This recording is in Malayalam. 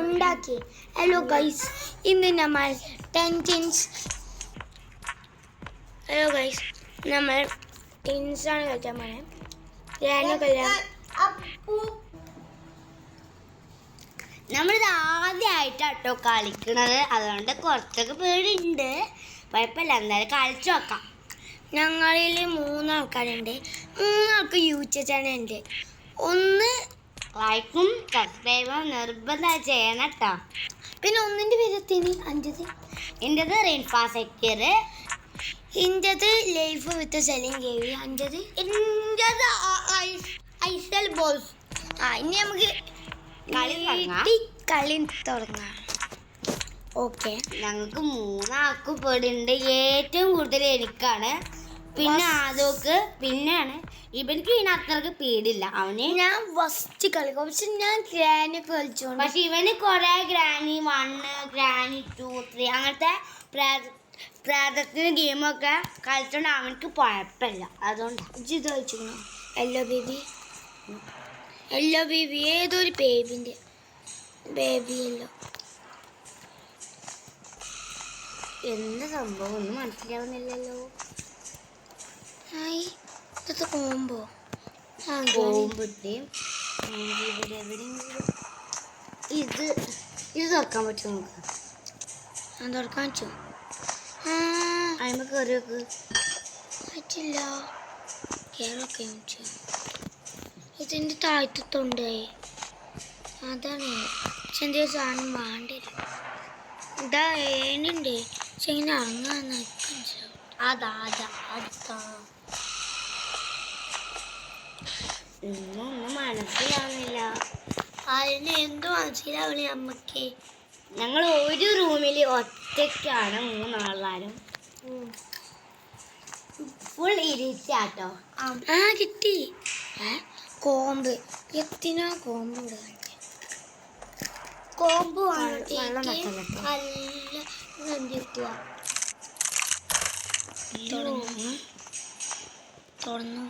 ഉണ്ടാക്കി. ഹലോ ഗൈസ്, ഇന്ന് നമ്മൾ നമ്മൾ ടിൻസാണ് കളിക്കാൻ പോണേ. നമ്മളിത് ആദ്യമായിട്ടാട്ടോ കളിക്കണത്, അതുകൊണ്ട് കുറച്ചൊക്കെ പേടിയുണ്ട്. കുഴപ്പമില്ല, എന്തായാലും കളിച്ചു നോക്കാം. ഞങ്ങളിൽ 3 ആൾക്കാരുണ്ട്. 3 ആൾക്ക് യൂട്യൂബ് ചാനൽ ഉണ്ട്. ഒന്ന് ലൈക്കും സബ്സ്ക്രൈബും നിർബന്ധമായി ചെയ്യണം കേട്ടോ. പിന്നെ ഒന്നിൻ്റെ പേരെത്തിന് എൻ്റെത് റെയിൻഫാ സെക്ടർ, ഇൻ്റെത് ലൈഫ് വിത്ത് സെലിംഗ് കേവി, എൻ്റെത് ഐസൽ ബോൾസ്. ഇനി നമുക്ക് കളി തുടങ്ങാം. ഓക്കെ, ഞങ്ങൾക്ക് 3 ആൾക്കും പേടിയുണ്ട്. ഏറ്റവും കൂടുതൽ എനിക്കാണ്, പിന്നെ ആദോക്ക്, പിന്നെയാണ് ഇവർക്ക്. പിന്നെ അത്രക്ക് പേടില്ല. അവന് ഞാൻ ഫസ്റ്റ് കളിക്കും, പക്ഷെ ഞാൻ ഗ്രാനി കളിച്ചോണ്ട്. പക്ഷെ ഇവന് കുറെ ഗ്രാനി 1, ഗ്രാനി 2, 3 അങ്ങനത്തെ പ്രാതത്തിന് ഗെയിമൊക്കെ കളിച്ചോണ്ട് അവനക്ക് കുഴപ്പമില്ല. അതുകൊണ്ടാണ് ഇത് കളിച്ചിരുന്നു. യെല്ലോ ബേബി ഏതൊരു ബേബിൻ്റെ ബേബിയല്ലോ. എന്താ സംഭവം ഒന്നും മനസ്സിലാവുന്നില്ലല്ലോ. ഇതൊക്കെ പോകുമ്പോ ഇത് തുറക്കാൻ പറ്റും നമുക്ക്. ഞാൻ തുറക്കാൻ പറ്റും. അതിന് കയറി വെക്ക്. പറ്റില്ല. കേറൊക്കെ ഇതിൻ്റെ താഴ്ത്തത്തുണ്ട്. അതാണ് ചെറിയ സാധനം വേണ്ടില്ല. ഇതാ ഏനുണ്ട്, പക്ഷെ ഇങ്ങനെ ഇറങ്ങാന്ന് അതാ ഒന്നും മനസ്സിലാവുന്നില്ല. അതിന് എന്ത് മനസ്സിലാവണേ അമ്മക്ക്? ഞങ്ങൾ ഒരു റൂമിൽ ഒറ്റയ്ക്കാണ് 3 ആൾക്കാരും. ഫുൾ ഇരിച്ചാട്ടോ. കിട്ടി കോമ്പ്. എത്തിനാ കോമ്പ് കോമ്പ് തുറന്നു.